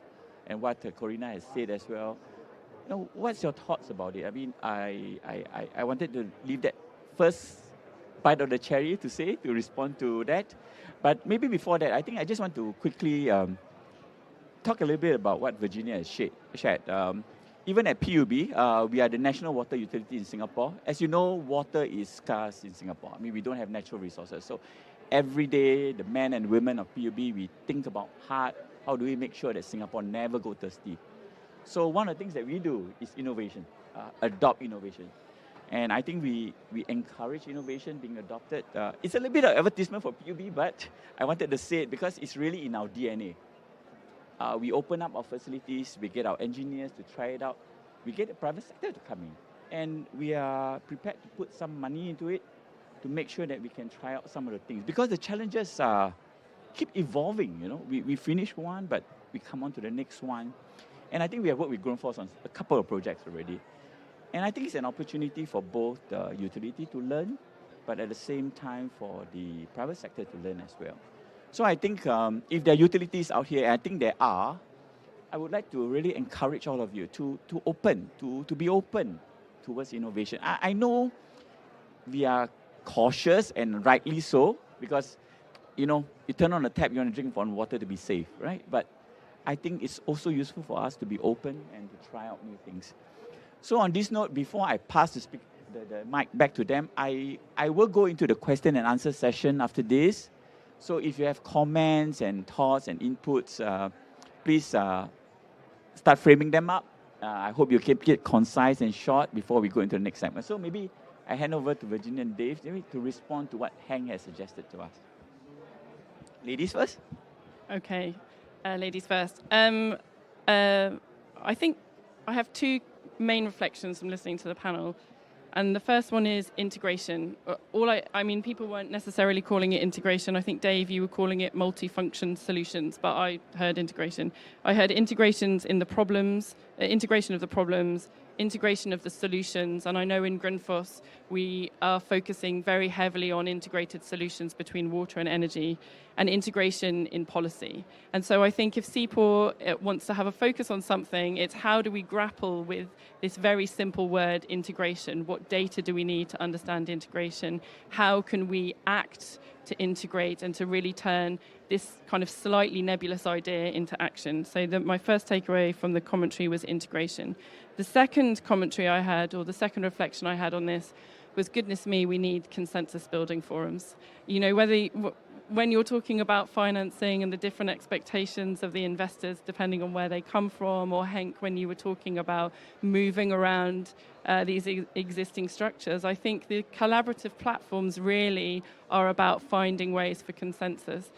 and what Corina has said as well, what's your thoughts about it? I mean, I wanted to leave that first bite of the cherry to respond to that. But maybe before that, I think I just want to quickly talk a little bit about what Virginia has shared. Even at PUB, we are the national water utility in Singapore. As you know, water is scarce in Singapore. I mean, we don't have natural resources. So every day, the men and women of PUB, we think about how do we make sure that Singapore never go thirsty. So one of the things that we do is innovation, adopt innovation. And I think we encourage innovation being adopted. It's a little bit of advertisement for PUB, but I wanted to say it because it's really in our DNA. We open up our facilities, we get our engineers to try it out, we get the private sector to come in. And we are prepared to put some money into it to make sure that we can try out some of the things. Because the challenges keep evolving, We finish one, but we come on to the next one. And I think we have worked with Grundfos on a couple of projects already. And I think it's an opportunity for both the utility to learn, but at the same time for the private sector to learn as well. So I think if there are utilities out here, and I think there are, I would like to really encourage all of you to be open towards innovation. I know we are cautious, and rightly so, because, you turn on the tap, you want to drink from water to be safe, right? But I think it's also useful for us to be open and to try out new things. So on this note, before I pass the mic back to them, I will go into the question and answer session after this. So if you have comments and thoughts and inputs, please start framing them up. I hope you keep it concise and short before we go into the next segment. So maybe I hand over to Virginia and Dave to respond to what Hank has suggested to us. Ladies first? Okay, ladies first. I think I have two main reflections from listening to the panel. And the first one is integration. I mean, people weren't necessarily calling it integration. I think, Dave, you were calling it multi-function solutions, but I heard integration. I heard integrations in the problems, integration of the problems, integration of the solutions. And I know in Grundfos, we are focusing very heavily on integrated solutions between water and energy and integration in policy. And so I think if SEAPAW wants to have a focus on something, it's how do we grapple with this very simple word, integration? What data do we need to understand integration? How can we act to integrate and to really turn this kind of slightly nebulous idea into action? So my first takeaway from the commentary was integration. The second commentary I had, or the second reflection I had on this, was, goodness me, we need consensus building forums. when you're talking about financing and the different expectations of the investors, depending on where they come from, or Henk, when you were talking about moving around these existing structures, I think the collaborative platforms really are about finding ways for consensus.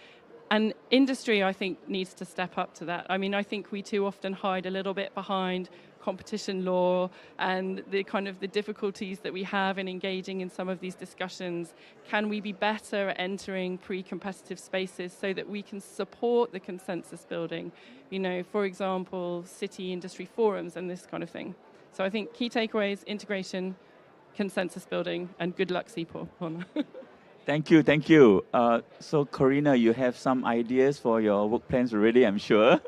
And industry, I think, needs to step up to that. I mean, I think we too often hide a little bit behind competition law and the kind of the difficulties that we have in engaging in some of these discussions. Can we be better at entering pre-competitive spaces so that we can support the consensus building? You know, for example, city industry forums and this kind of thing. So I think key takeaways, integration, consensus building, and good luck, CEPAW. Thank you, thank you. So Corina, you have some ideas for your work plans already, I'm sure.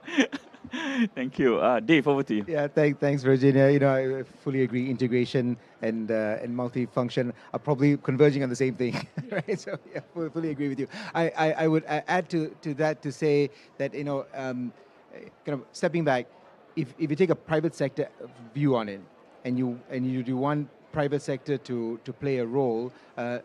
Thank you. Dave, over to you. Yeah, thanks, Virginia. You know, I fully agree. Integration and multifunction are probably converging on the same thing, right? So yeah, fully agree with you. I would add to that to say that, you know, kind of stepping back, if you take a private sector view on it, and you do want private sector to play a role,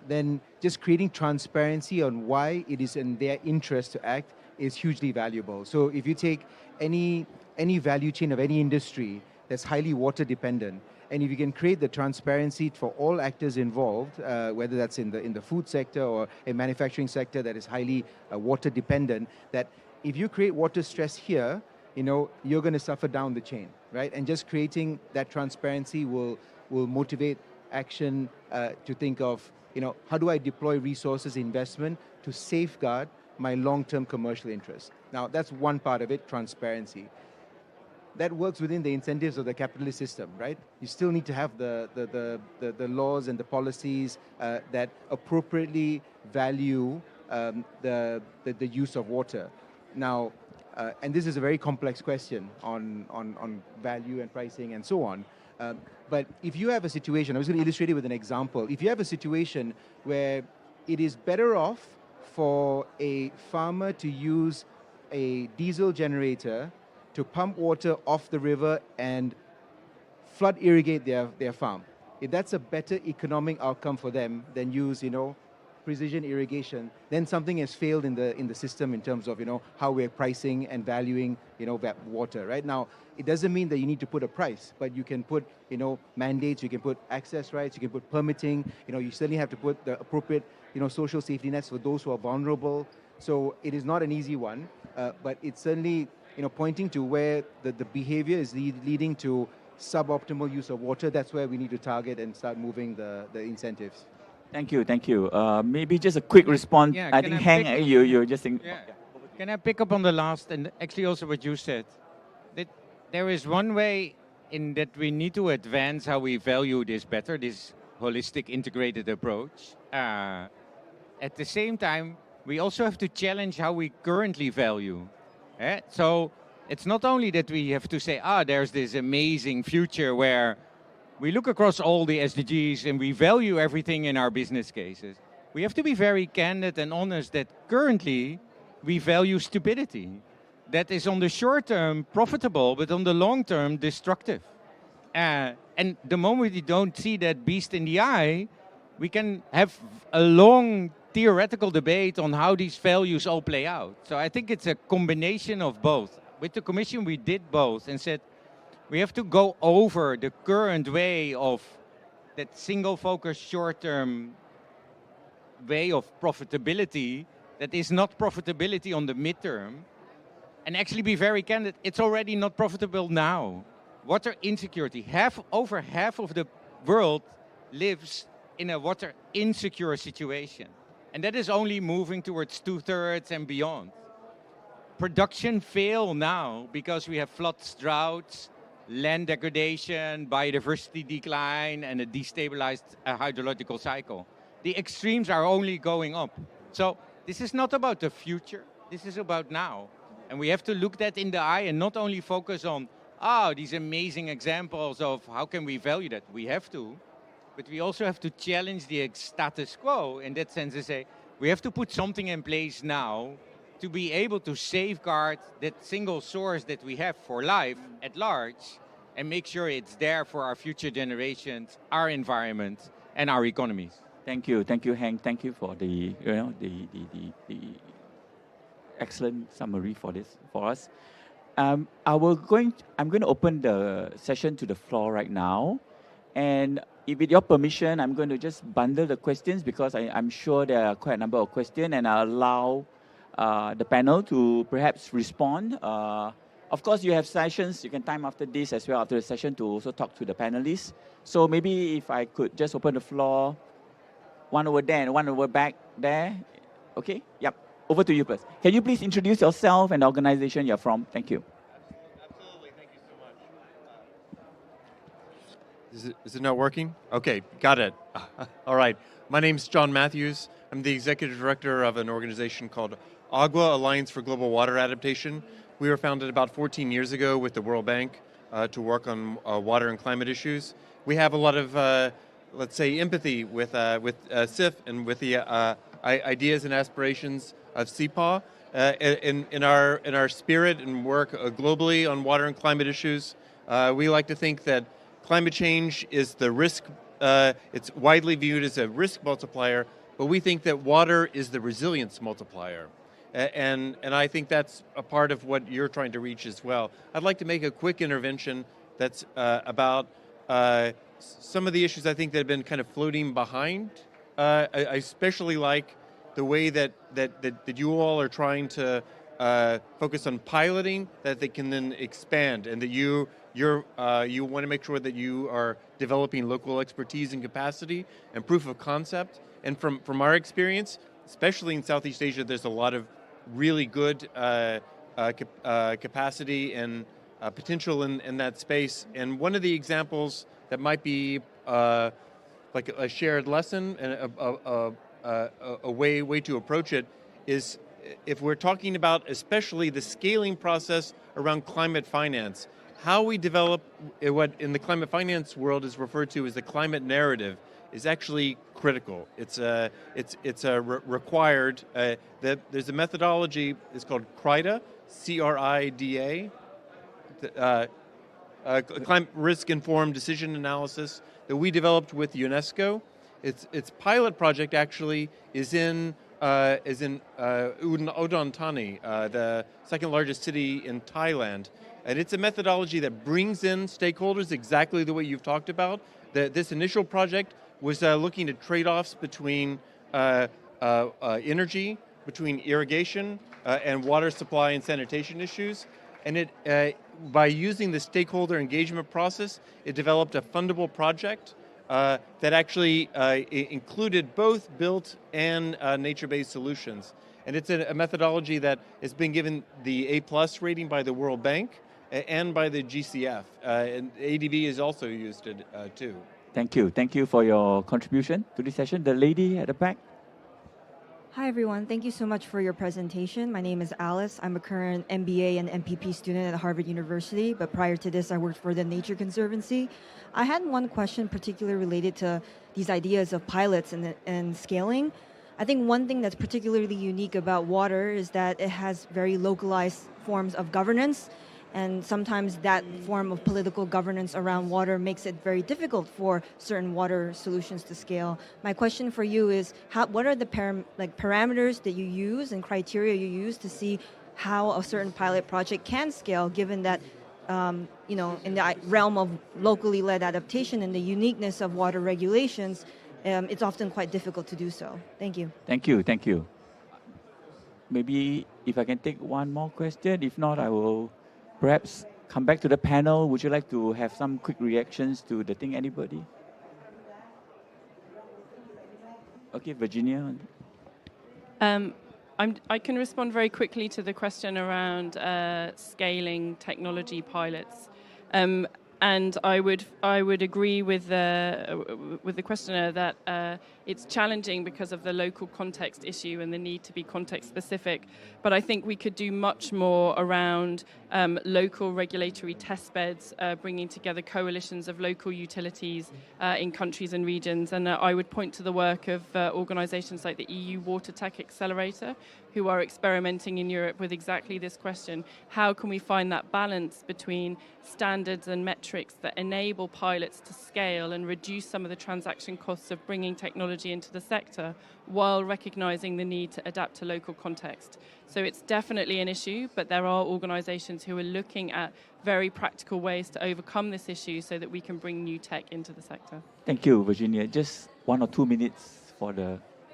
then just creating transparency on why it is in their interest to act is hugely valuable. So if you take any value chain of any industry that's highly water dependent, and if you can create the transparency for all actors involved, whether that's in the food sector or a manufacturing sector that is highly water dependent, that if you create water stress here, you know, you're going to suffer down the chain, right? And just creating that transparency will motivate action to think of, you know, how do I deploy resources, investment to safeguard my long-term commercial interests? Now, that's one part of it, transparency. That works within the incentives of the capitalist system, right? You still need to have the laws and the policies that appropriately value the use of water. Now, and this is a very complex question on value and pricing and so on. But if you have a situation, I was going to illustrate it with an example. If you have a situation where it is better off for a farmer to use a diesel generator to pump water off the river and flood irrigate their farm, if that's a better economic outcome for them than use, you know, precision irrigation, then something has failed in the system in terms of, you know, how we're pricing and valuing, you know, that water. Right now, it doesn't mean that you need to put a price, but you can put, you know, mandates, you can put access rights, you can put permitting. You know, you certainly have to put the appropriate, you know, social safety nets for those who are vulnerable. So it is not an easy one, but it's certainly, you know, pointing to where the behavior is leading to suboptimal use of water. That's where we need to target and start moving the incentives. Thank you, thank you. Maybe just a quick response. Yeah, I think Hank, you're just saying. Yeah. Can I pick up on the last and actually also what you said? That there is one way in that we need to advance how we value this better, this holistic integrated approach. At the same time, we also have to challenge how we currently value. So it's not only that we have to say, there's this amazing future where we look across all the SDGs and we value everything in our business cases. We have to be very candid and honest that currently we value stupidity. That is on the short term profitable, but on the long term destructive. And the moment we don't see that beast in the eye, we can have a long theoretical debate on how these values all play out. So I think it's a combination of both. With the Commission, we did both and said, we have to go over the current way of that single focus short-term way of profitability that is not profitability on the midterm, and actually be very candid, it's already not profitable now. Water insecurity, over half of the world lives in a water insecure situation. And that is only moving towards 2/3 and beyond. Production fail now because we have floods, droughts, land degradation, biodiversity decline, and a destabilized hydrological cycle. The extremes are only going up. So this is not about the future, this is about now. And we have to look that in the eye and not only focus on, these amazing examples of how can we value that. We have to, but we also have to challenge the status quo in that sense to say, we have to put something in place now to be able to safeguard that single source that we have for life at large and make sure it's there for our future generations, our environment, and our economies. Thank you, Hank. Thank you for the excellent summary for us. I'm going to open the session to the floor right now. And if with your permission, I'm going to just bundle the questions because I'm sure there are quite a number of questions, and I'll allow the panel to perhaps respond. Of course, you have sessions. You can time after this as well, after the session, to also talk to the panelists. So maybe if I could just open the floor, one over there and one over back there. Okay? Yep. Over to you first. Can you please introduce yourself and the organization you're from? Thank you. Absolutely. Thank you so much. Is it not working? Okay, got it. All right. My name's John Matthews. I'm the executive director of an organization called Agua Alliance for Global Water Adaptation. We were founded about 14 years ago with the World Bank to work on water and climate issues. We have a lot of, let's say, empathy with SIF and with the ideas and aspirations of SEAPAW. In our spirit and work globally on water and climate issues, we like to think that climate change is the risk. It's widely viewed as a risk multiplier, but we think that water is the resilience multiplier. And I think that's a part of what you're trying to reach as well. I'd like to make a quick intervention that's about some of the issues I think that have been kind of floating behind. I especially like the way that you all are trying to focus on piloting, that they can then expand, and that you want to make sure that you are developing local expertise and capacity and proof of concept. And from our experience, especially in Southeast Asia, there's a lot of really good capacity and potential in that space. And one of the examples that might be like a shared lesson and a way to approach it is if we're talking about especially the scaling process around climate finance, how we develop what in the climate finance world is referred to as the climate narrative is actually critical. It's required. There's a methodology. It's called CRIDA, C-R-I-D-A, climate risk informed decision analysis that we developed with UNESCO. Its pilot project actually is in Udon Thani, the second largest city in Thailand. And it's a methodology that brings in stakeholders exactly the way you've talked about. This initial project was looking at trade-offs between energy, between irrigation and water supply and sanitation issues. And by using the stakeholder engagement process, it developed a fundable project that actually included both built and nature-based solutions. And it's a methodology that has been given the A+ rating by the World Bank and by the GCF. And ADB has also used it too. Thank you. Thank you for your contribution to this session. The lady at the back. Hi, everyone. Thank you so much for your presentation. My name is Alice. I'm a current MBA and MPP student at Harvard University, but prior to this, I worked for the Nature Conservancy. I had one question particularly related to these ideas of pilots and scaling. I think one thing that's particularly unique about water is that it has very localized forms of governance, and sometimes that form of political governance around water makes it very difficult for certain water solutions to scale. My question for you is, what are the parameters that you use and criteria you use to see how a certain pilot project can scale, given that in the realm of locally led adaptation and the uniqueness of water regulations, it's often quite difficult to do so. Thank you. Thank you. Thank you. Maybe if I can take one more question. If not, I will perhaps come back to the panel. Would you like to have some quick reactions to the thing? Anybody? Okay, Virginia. I can respond very quickly to the question around scaling technology pilots. And I would agree with the questioner that it's challenging because of the local context issue and the need to be context specific. But I think we could do much more around local regulatory test beds, bringing together coalitions of local utilities in countries and regions. And I would point to the work of organizations like the EU Water Tech Accelerator, who are experimenting in Europe with exactly this question. How can we find that balance between standards and metrics that enable pilots to scale and reduce some of the transaction costs of bringing technology into the sector while recognizing the need to adapt to local context? So it's definitely an issue, but there are organizations who are looking at very practical ways to overcome this issue so that we can bring new tech into the sector. Thank you, Virginia. Just 1 or 2 minutes for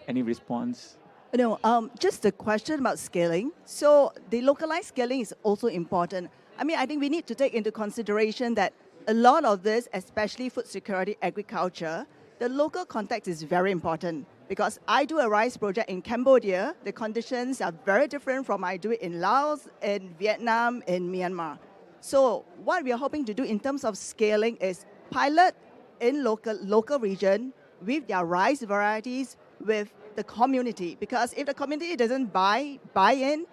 any response. No, just a question about scaling. So the localized scaling is also important. I mean, I think we need to take into consideration that a lot of this, especially food security, agriculture, the local context is very important. Because I do a rice project in Cambodia, the conditions are very different from I do it in Laos, in Vietnam, in Myanmar. So what we are hoping to do in terms of scaling is pilot in local region with their rice varieties with the community. Because if the community doesn't buy in,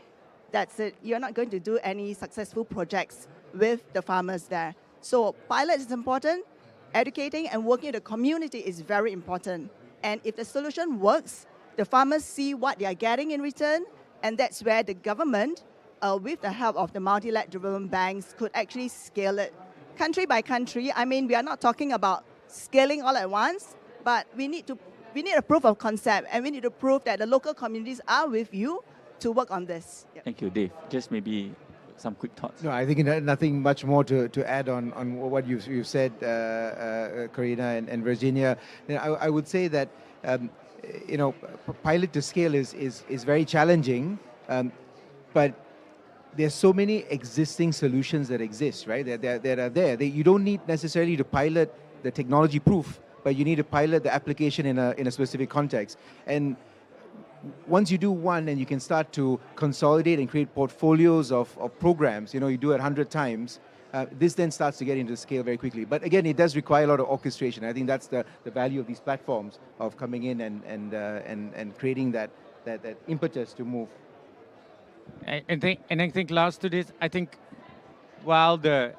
that's it. You're not going to do any successful projects with the farmers there. So pilot is important. Educating and working with the community is very important. And if the solution works, the farmers see what they are getting in return, and that's where the government, with the help of the multilateral development banks, could actually scale it. Country by country, I mean, we are not talking about scaling all at once, but we need a proof of concept, and we need to prove that the local communities are with you to work on this. Yep. Thank you, Dave. Just maybe some quick thoughts. No, I think nothing much more to add on what you've said, Karina and Virginia. You know, I would say that pilot to scale is very challenging, but there's so many existing solutions that exist, right? That are there. You don't need necessarily to pilot the technology proof, but you need to pilot the application in a specific context. And once you do one and you can start to consolidate and create portfolios of programs, you do it 100 times, this then starts to get into scale very quickly. But again, it does require a lot of orchestration. I think that's the value of these platforms, of coming in and creating that impetus to move. I think last to this, I think while the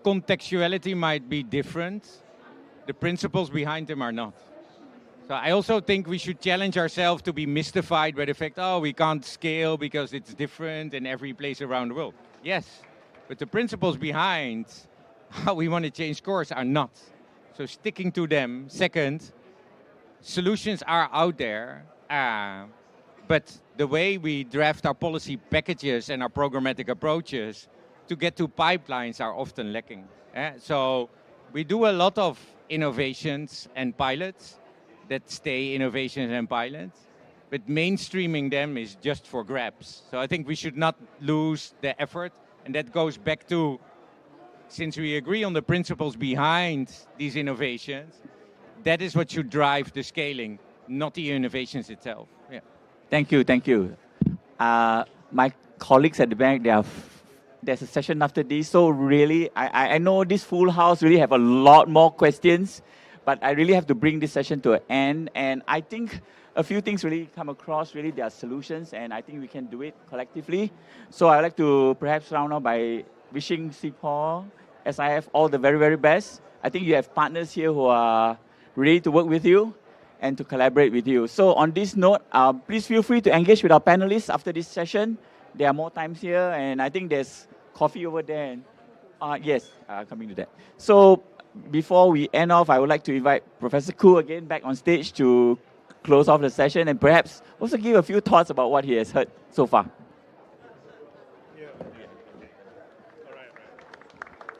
contextuality might be different, the principles behind them are not. So I also think we should challenge ourselves to be mystified by the fact, we can't scale because it's different in every place around the world. Yes, but the principles behind how we want to change course are not. So sticking to them. Second, solutions are out there, but the way we draft our policy packages and our programmatic approaches to get to pipelines are often lacking. So we do a lot of innovations and pilots that stay innovations and pilots, but mainstreaming them is just for grabs. So I think we should not lose the effort, and that goes back to, since we agree on the principles behind these innovations, that is what should drive the scaling, not the innovations itself. Yeah. Thank you. My colleagues at the back, there's a session after this, so really, I know this full house really have a lot more questions, but I really have to bring this session to an end, and I think a few things really come across, really there are solutions, and I think we can do it collectively. So I'd like to perhaps round off by wishing SEAPAW, SIF, all the very, very best. I think you have partners here who are ready to work with you and to collaborate with you. So on this note, please feel free to engage with our panelists after this session. There are more times here, and I think there's coffee over there. Yes, coming to that. So before we end off, I would like to invite Professor Khoo again back on stage to close off the session and perhaps also give a few thoughts about what he has heard so far.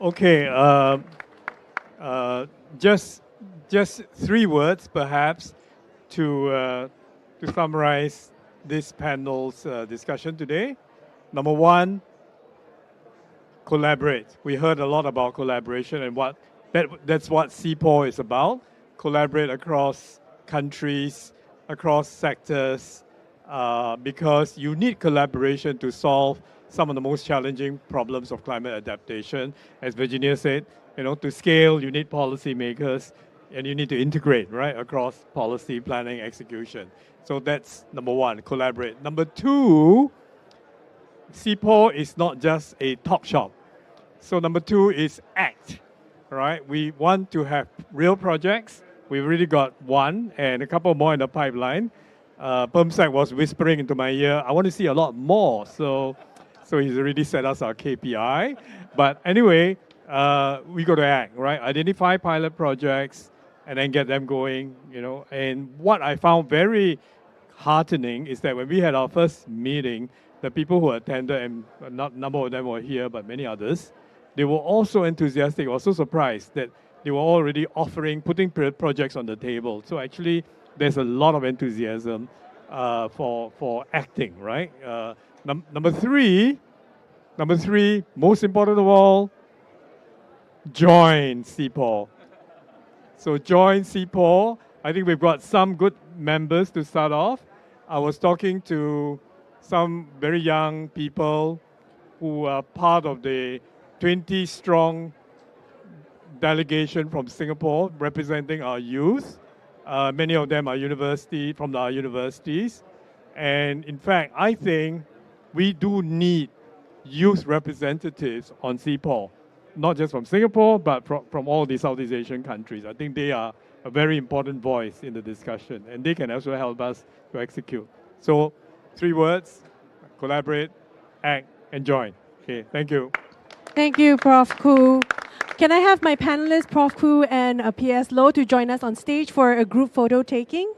Okay, just 3 words perhaps to summarize this panel's discussion today. Number 1, collaborate. We heard a lot about collaboration and that's what SEAPAW is about. Collaborate across countries, across sectors, because you need collaboration to solve some of the most challenging problems of climate adaptation. As Virginia said, to scale, you need policymakers and you need to integrate, right, across policy, planning, execution. So that's number 1, collaborate. Number 2, SEAPAW is not just a talk shop. So number 2 is act, right? We want to have real projects. We've already got 1 and a couple more in the pipeline. Permsec was whispering into my ear, I want to see a lot more. So he's already set us our KPI. But anyway, we got to act, right? Identify pilot projects and then get them going, And what I found very heartening is that when we had our first meeting, the people who attended, and not number of them were here, but many others, they were also enthusiastic, also surprised that they were already putting projects on the table. So actually, there's a lot of enthusiasm for acting, right? Number three, most important of all, join CEPAW. So join CEPAW. I think we've got some good members to start off. I was talking to some very young people who are part of the 20-strong delegation from Singapore representing our youth. Many of them are from our universities. And in fact, I think we do need youth representatives on CEPAW, not just from Singapore, but from all the Southeast Asian countries. I think they are a very important voice in the discussion, and they can also help us to execute. So, 3 words: collaborate, act, and join. Okay, thank you. Thank you, Prof. Khoo. Can I have my panelists, Prof. Khoo and PS Loh, to join us on stage for a group photo taking?